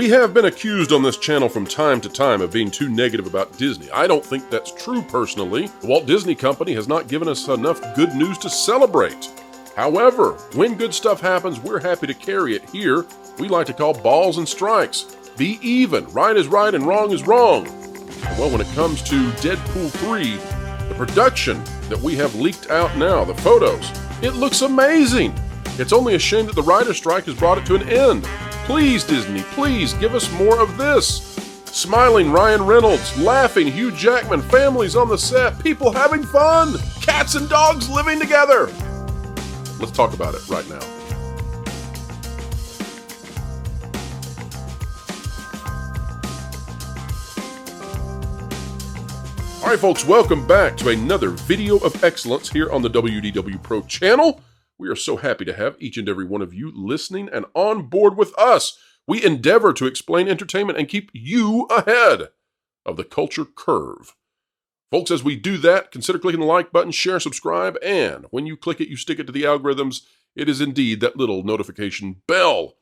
We have been accused on this channel from time to time of being too negative about Disney. I don't think that's true personally. The Walt Disney Company has not given us enough good news to celebrate. However, when good stuff happens, we're happy to carry it here. We like to call balls and strikes. Be even. Right is right and wrong is wrong. Well, when it comes to Deadpool 3, the production that we have leaked out now, the photos, it looks amazing. It's only a shame that the writer's strike has brought it to an end. Please, Disney, please give us more of this. Smiling Ryan Reynolds, laughing Hugh Jackman, families on the set, people having fun, cats and dogs living together. Let's talk about it right now. All right, folks, welcome back to another video of excellence here on the WDW Pro channel. We are so happy to have each and every one of you listening and on board with us. We endeavor to explain entertainment and keep you ahead of the culture curve. Folks, as we do that, consider clicking the like button, share, subscribe, and when you click it, you stick it to the algorithms. It is indeed that little notification bell.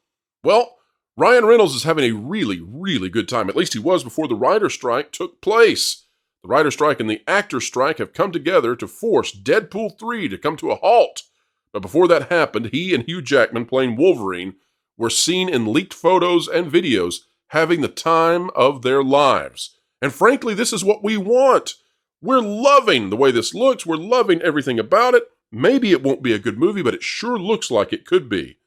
Well, Ryan Reynolds is having a really, really good time. At least he was before the writer's strike took place. The writer's strike and the actor's strike have come together to force Deadpool 3 to come to a halt. But before that happened, he and Hugh Jackman playing Wolverine were seen in leaked photos and videos having the time of their lives. And frankly, this is what we want. We're loving the way this looks. We're loving everything about it. Maybe it won't be a good movie, but it sure looks like it could be.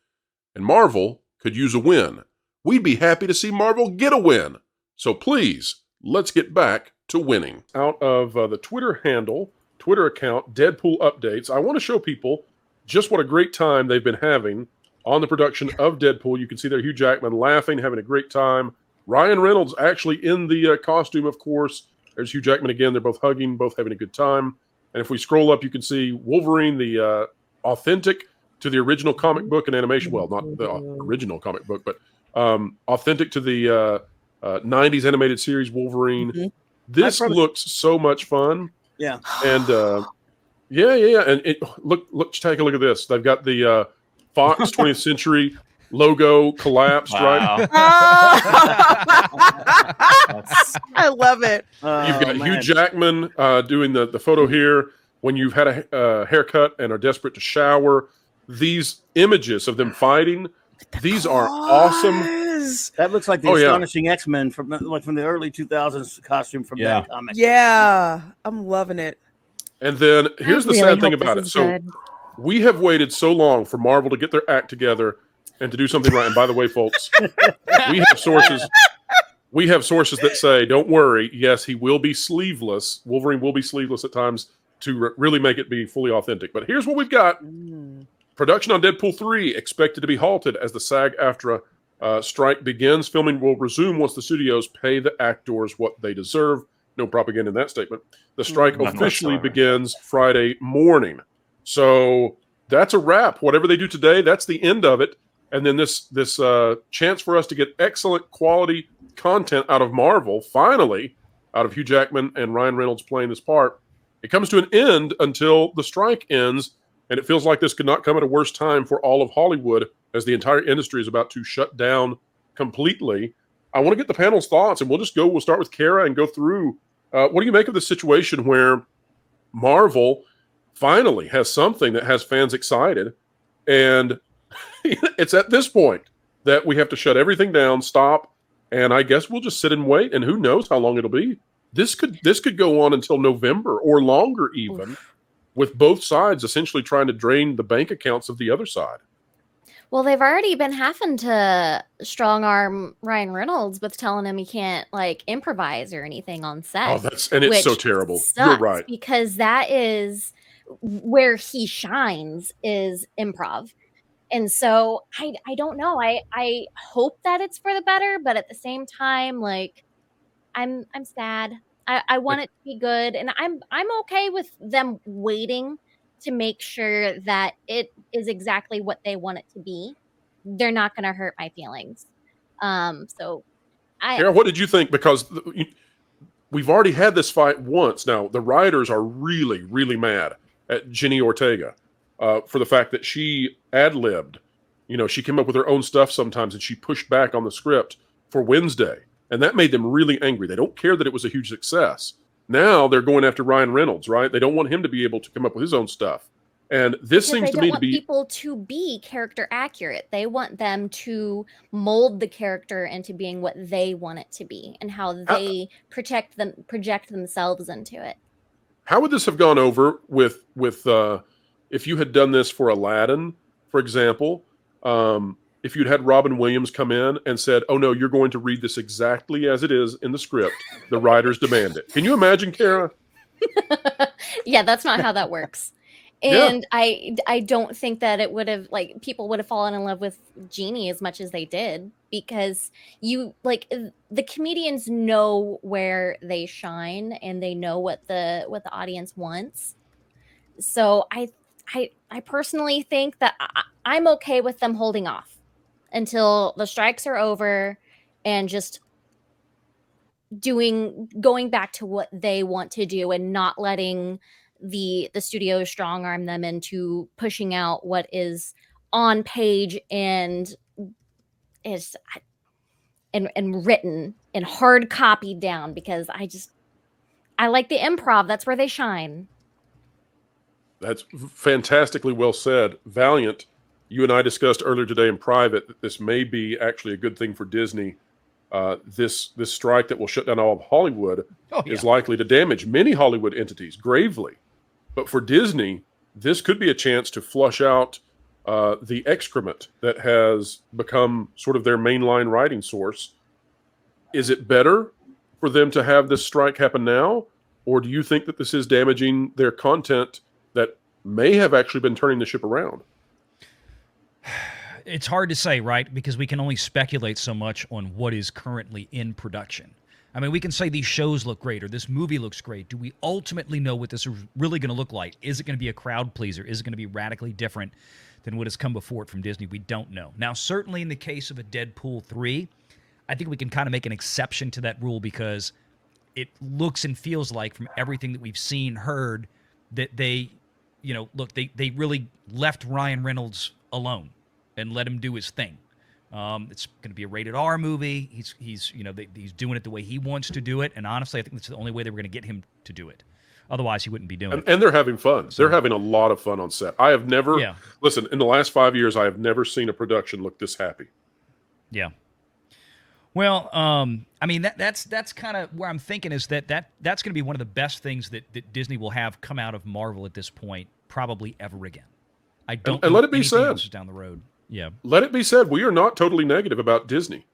And Marvel could use a win. We'd be happy to see Marvel get a win. So please, let's get back to winning. Out of the Twitter account, Deadpool Updates, I want to show people just what a great time they've been having on the production of Deadpool. You can see there Hugh Jackman laughing, having a great time. Ryan Reynolds actually in the costume, of course. There's Hugh Jackman again. They're both hugging, both having a good time. And if we scroll up, you can see Wolverine, the authentic to the original comic book and animation. Well, not the original comic book, but authentic to the 90s animated series Wolverine. Mm-hmm. This looks so much fun. Yeah. And yeah. And look, take a look at this. They've got the Fox 20th Century logo collapsed, right? I love it. You've got Hugh Jackman doing the photo here when you've had a haircut and are desperate to shower. These images of them fighting, these are awesome. That looks like the Astonishing X-Men from the early 2000s costume from that comic. Yeah, I'm loving it. And then here's the sad thing about it. So we have waited so long for Marvel to get their act together and to do something right. And by the way, folks, we have sources that say, don't worry, yes, he will be sleeveless. Wolverine will be sleeveless at times to really make it be fully authentic. But here's what we've got. Production on Deadpool 3 expected to be halted as the SAG-AFTRA strike begins. Filming will resume once the studios pay the actors what they deserve. No propaganda in that statement. The strike officially begins Friday morning. So that's a wrap. Whatever they do today, that's the end of it. And then this chance for us to get excellent quality content out of Marvel, finally, out of Hugh Jackman and Ryan Reynolds playing this part, it comes to an end until the strike ends. And it feels like this could not come at a worse time for all of Hollywood as the entire industry is about to shut down completely. I want to get the panel's thoughts, and we'll start with Kara and go through. What do you make of the situation where Marvel finally has something that has fans excited, and it's at this point that we have to shut everything down, stop, and I guess we'll just sit and wait, and who knows how long it'll be. This could go on until November or longer even, with both sides essentially trying to drain the bank accounts of the other side. Well, they've already been having to strong arm Ryan Reynolds with telling him he can't improvise or anything on set. Oh, it's so terrible. You're right. Because that is where he shines, is improv. And so I don't know. I hope that it's for the better, but at the same time, I'm sad. I want it to be good, and I'm okay with them waiting to make sure that it is exactly what they want it to be. They're not going to hurt my feelings. So, Kara, what did you think? Because we've already had this fight once. Now, the writers are really, really mad at Jenny Ortega for the fact that she ad-libbed. You know, she came up with her own stuff sometimes, and she pushed back on the script for Wednesday, and that made them really angry. They don't care that it was a huge success. Now they're going after Ryan Reynolds, right? They don't want him to be able to come up with his own stuff. And this seems to me to be people to be character accurate. They want them to mold the character into being what they want it to be and how they project themselves into it. How would this have gone over with if you had done this for Aladdin, for example? If you'd had Robin Williams come in and said, "Oh no, you're going to read this exactly as it is in the script. The writers demand it." Can you imagine, Kara? Yeah, that's not how that works. And yeah. I don't think that it would have, like, people would have fallen in love with Genie as much as they did, because the comedians know where they shine and they know what the audience wants. So I personally think that I'm okay with them holding off until the strikes are over and just going back to what they want to do and not letting the studio strong arm them into pushing out what is on page and is and written and hard copied down, because I like the improv. That's where they shine. That's fantastically well said. Valiant, you and I discussed earlier today in private that this may be actually a good thing for Disney. This strike that will shut down all of Hollywood is likely to damage many Hollywood entities gravely. But for Disney, this could be a chance to flush out the excrement that has become sort of their mainline writing source. Is it better for them to have this strike happen now? Or do you think that this is damaging their content that may have actually been turning the ship around? It's hard to say, right? Because we can only speculate so much on what is currently in production. I mean, we can say these shows look great or this movie looks great. Do we ultimately know what this is really going to look like? Is it going to be a crowd pleaser? Is it going to be radically different than what has come before it from Disney? We don't know. Now, certainly in the case of a Deadpool 3, I think we can kind of make an exception to that rule, because it looks and feels like, from everything that we've seen, heard, that they, they really left Ryan Reynolds alone and let him do his thing. It's going to be a rated R movie. He's doing it the way he wants to do it, and honestly, I think that's the only way they were going to get him to do it. Otherwise, he wouldn't be doing it. And they're having fun. So, they're having a lot of fun on set. I have never listen. In the last 5 years, I have never seen a production look this happy. Yeah. Well, I mean, that's kind of where I'm thinking, is that's going to be one of the best things that Disney will have come out of Marvel at this point, probably ever again. I don't. And let it be said, down the road. Yeah. Let it be said, we are not totally negative about Disney.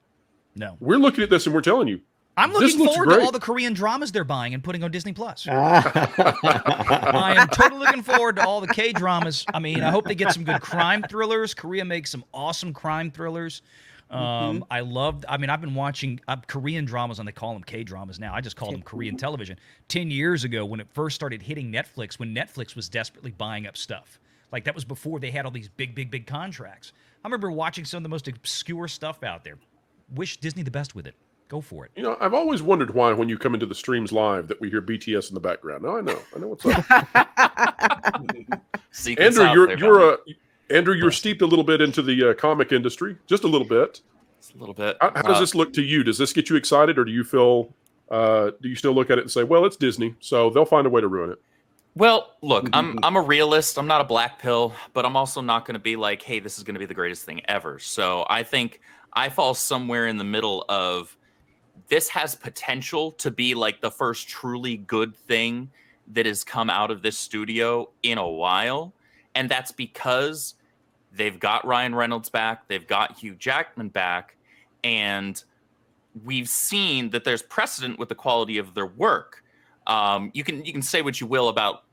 No. We're looking at this and we're telling you, I'm looking forward to all the Korean dramas they're buying and putting on Disney Plus. I am totally looking forward to all the K-dramas. I mean, I hope they get some good crime thrillers. Korea makes some awesome crime thrillers. I've been watching Korean dramas, and they call them K-dramas now. I just call them Korean television. 10 years ago, when it first started hitting Netflix, when Netflix was desperately buying up stuff. Like, that was before they had all these big contracts. I remember watching some of the most obscure stuff out there. Wish Disney the best with it. Go for it. I've always wondered why, when you come into the streams live, that we hear BTS in the background. Now I know what's up. Andrew, you're steeped a little bit into the comic industry, just a little bit. Just a little bit. How does this look to you? Does this get you excited, or do you feel? Do you still look at it and say, "Well, it's Disney, so they'll find a way to ruin it"? Well, look, I'm a realist. I'm not a black pill, but I'm also not going to be like, "Hey, this is going to be the greatest thing ever." So I think I fall somewhere in the middle of, this has potential to be like the first truly good thing that has come out of this studio in a while. And that's because they've got Ryan Reynolds back. They've got Hugh Jackman back. And we've seen that there's precedent with the quality of their work. You can say what you will about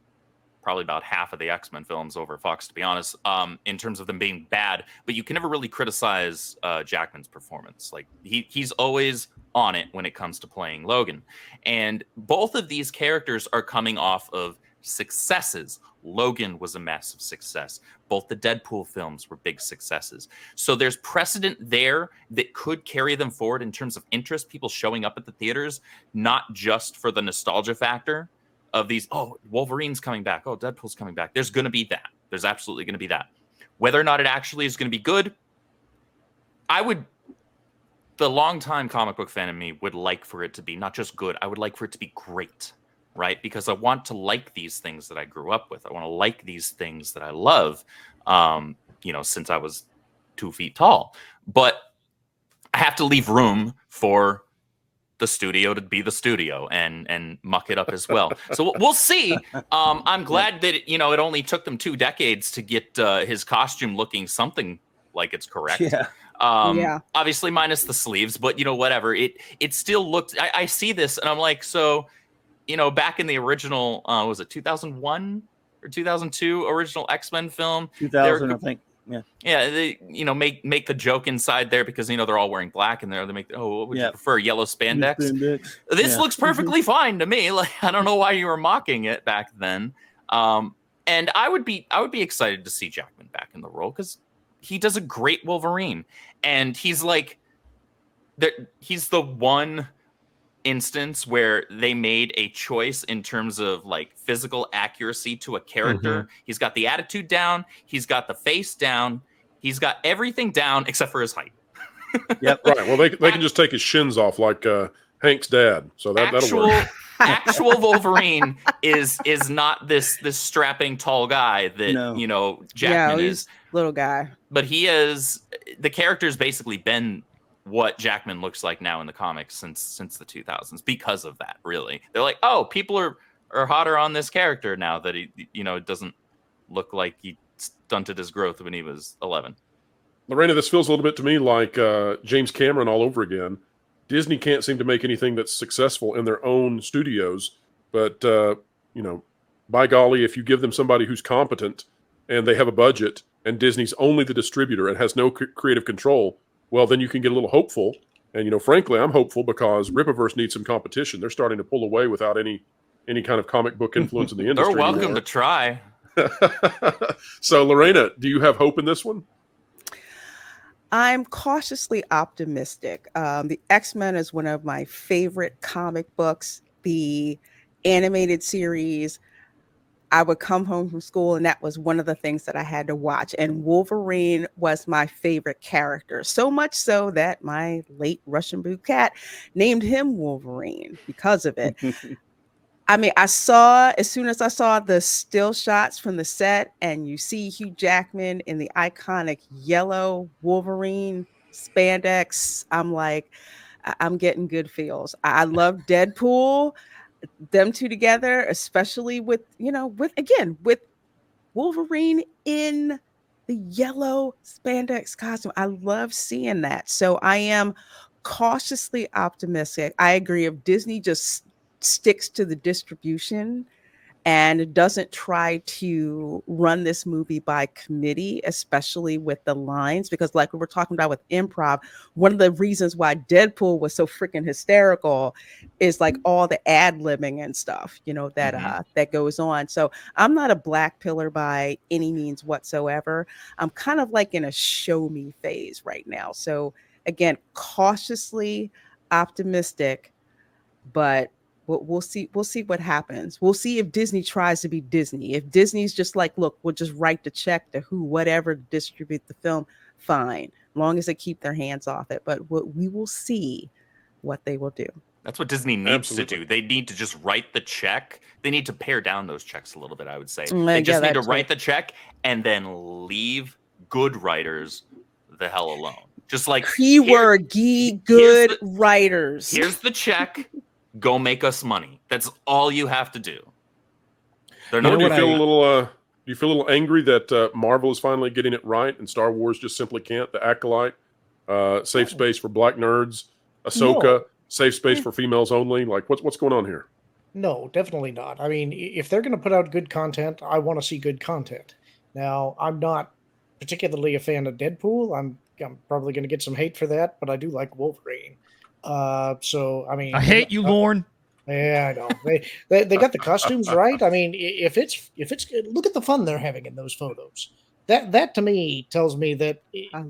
probably about half of the X-Men films over Fox, to be honest, in terms of them being bad. But you can never really criticize Jackman's performance. Like, he's always on it when it comes to playing Logan. And both of these characters are coming off of successes. Logan was a massive success. Both the Deadpool films were big successes. So there's precedent there that could carry them forward in terms of interest, people showing up at the theaters, not just for the nostalgia factor of these, oh, Wolverine's coming back, oh, Deadpool's coming back. There's going to be that. There's absolutely going to be that. Whether or not it actually is going to be good, I would the longtime comic book fan in me would like for it to be not just good, I would like for it to be great, right? Because I want to like these things that I grew up with. I want to like these things that I love, since I was 2 feet tall. But I have to leave room for the studio to be the studio and muck it up as well. So we'll see. I'm glad that it only took them 2 decades to get his costume looking something like it's correct. Yeah. Obviously minus the sleeves, but whatever. It still looked. I see this and I'm like, so back in the original, was it 2001 or 2002 original X-Men film? 2000, I think. Yeah, they make the joke inside there because they're all wearing black and they make what would you prefer, yellow spandex? This looks perfectly fine to me. Like, I don't know why you were mocking it back then. And I would be excited to see Jackman back in the role because he does a great Wolverine, and he's like he's the one instance where they made a choice in terms of like physical accuracy to a character. He's got the attitude down, he's got the face down, he's got everything down except for his height. Yep. Right. Well, they can just take his shins off like Hank's dad. So that'll work. Actual Wolverine is not this strapping tall guy that Jackman is. Little guy. But he is, the character's basically been what Jackman looks like now in the comics since the 2000s because of that. Really, they're like, oh, people are hotter on this character now that he it doesn't look like he stunted his growth when he was 11. Lorena, this feels a little bit to me like James Cameron all over again. Disney can't seem to make anything that's successful in their own studios, but by golly, if you give them somebody who's competent and they have a budget and Disney's only the distributor and has no creative control, well, then you can get a little hopeful. And, frankly, I'm hopeful because Rippaverse needs some competition. They're starting to pull away without any kind of comic book influence in the industry. They're welcome to try. So, Lorena, do you have hope in this one? I'm cautiously optimistic. The X-Men is one of my favorite comic books. The animated series, I would come home from school and that was one of the things that I had to watch. And Wolverine was my favorite character. So much so that my late Russian blue cat named him Wolverine because of it. I mean, as soon as I saw the still shots from the set and you see Hugh Jackman in the iconic yellow Wolverine spandex, I'm like, I'm getting good feels. I love Deadpool. Them two together, especially with Wolverine in the yellow spandex costume. I love seeing that. So I am cautiously optimistic. I agree. If Disney just sticks to the distribution and doesn't try to run this movie by committee, especially with the lines, because like we were talking about with improv, one of the reasons why Deadpool was so freaking hysterical is like all the ad-libbing and stuff, that goes on. So I'm not a black pillar by any means whatsoever. I'm kind of like in a show me phase right now. So again, cautiously optimistic, but we'll see what happens. We'll see if Disney tries to be Disney. If Disney's just like, look, we'll just write the check to whatever distribute the film, fine, as long as they keep their hands off it. But we will see what they will do. That's what Disney needs to do. They need to just write the check. They need to pare down those checks a little bit, I would say. They just need to write the check and then leave good writers the hell alone. Just like keyword good writers. Here's the check. Go make us money. That's all you have to do. Do you feel a little angry that Marvel is finally getting it right and Star Wars just simply can't? The Acolyte, safe space for black nerds, Ahsoka, safe space for females only. Like, what's going on here? No, definitely not. I mean, if they're going to put out good content, I want to see good content. Now, I'm not particularly a fan of Deadpool. I'm probably going to get some hate for that, but I do like Wolverine. So I mean, I hate you, Lorne. Yeah, I know. They got the costumes right. I mean, if it's look at the fun they're having in those photos. That to me tells me that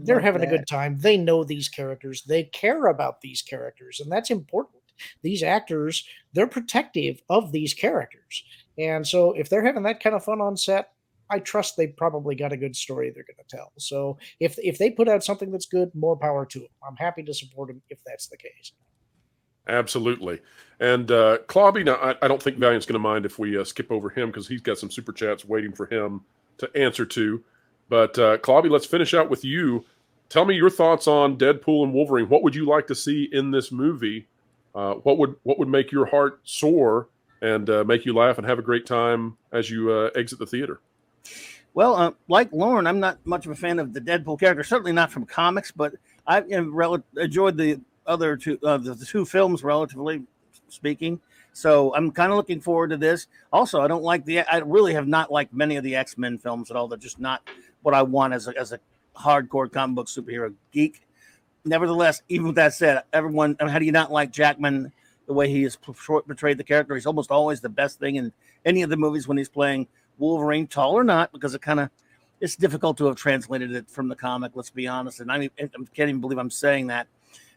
they're having a good time. They know these characters. They care about these characters, and that's important. These actors, they're protective of these characters, and so if they're having that kind of fun on set, I trust they probably got a good story they're going to tell. So if they put out something that's good, more power to them. I'm happy to support them if that's the case. Absolutely. And Clobby, now I don't think Valiant's going to mind if we skip over him because he's got some super chats waiting for him to answer to. But Clobby, let's finish out with you. Tell me your thoughts on Deadpool and Wolverine. What would you like to see in this movie? What would make your heart soar and make you laugh and have a great time as you exit the theater? Well, like Lauren, I'm not much of a fan of the Deadpool character. Certainly not from comics, but I enjoyed the other two, the two films, relatively speaking. So I'm kind of looking forward to this. Also, I really have not liked many of the X-Men films at all. They're just not what I want as a hardcore comic book superhero geek. Nevertheless, even with that said, everyone, how do you not like Jackman, the way he has portrayed the character? He's almost always the best thing in any of the movies when he's playing Wolverine, tall or not, because it's difficult to have translated it from the comic, let's be honest. And I can't even believe I'm saying that.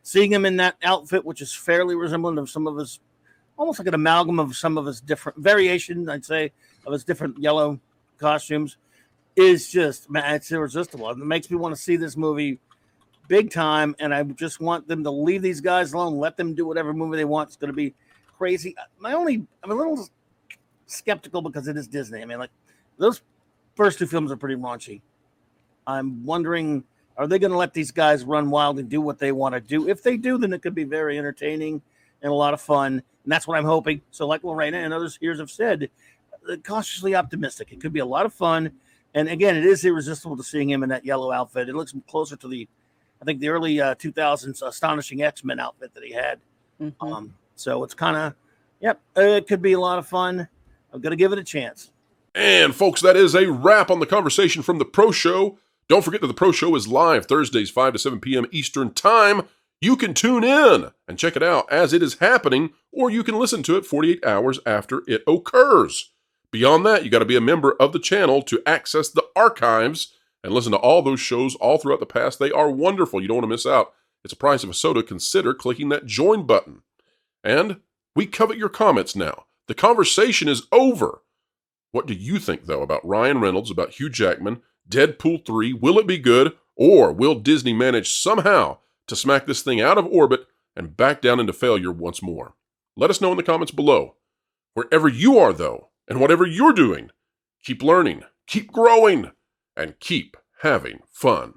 Seeing him in that outfit, which is fairly resemblant of some of his, almost like an amalgam of some of his different variations, I'd say, of his different yellow costumes, is just, man, it's irresistible. It makes me want to see this movie big time, and I just want them to leave these guys alone, let them do whatever movie they want. It's going to be crazy. I'm a little skeptical because it is Disney. I mean, like, those first two films are pretty raunchy. I'm wondering, are they going to let these guys run wild and do what they want to do? If they do, then it could be very entertaining and a lot of fun, and that's what I'm hoping. So like Lorena and others here have said, cautiously optimistic. It could be a lot of fun, and again, it is irresistible to seeing him in that yellow outfit. It looks closer to the early 2000s Astonishing X-Men outfit that he had. Mm-hmm. So it's kind of, it could be a lot of fun. I'm going to give it a chance. And folks, that is a wrap on the conversation from the Pro Show. Don't forget that the Pro Show is live Thursdays, 5 to 7 p.m. Eastern Time. You can tune in and check it out as it is happening, or you can listen to it 48 hours after it occurs. Beyond that, you got to be a member of the channel to access the archives and listen to all those shows all throughout the past. They are wonderful. You don't want to miss out. It's a price of a soda. Consider clicking that join button. And we covet your comments now. The conversation is over. What do you think, though, about Ryan Reynolds, about Hugh Jackman, Deadpool 3? Will it be good, or will Disney manage somehow to smack this thing out of orbit and back down into failure once more? Let us know in the comments below. Wherever you are, though, and whatever you're doing, keep learning, keep growing, and keep having fun.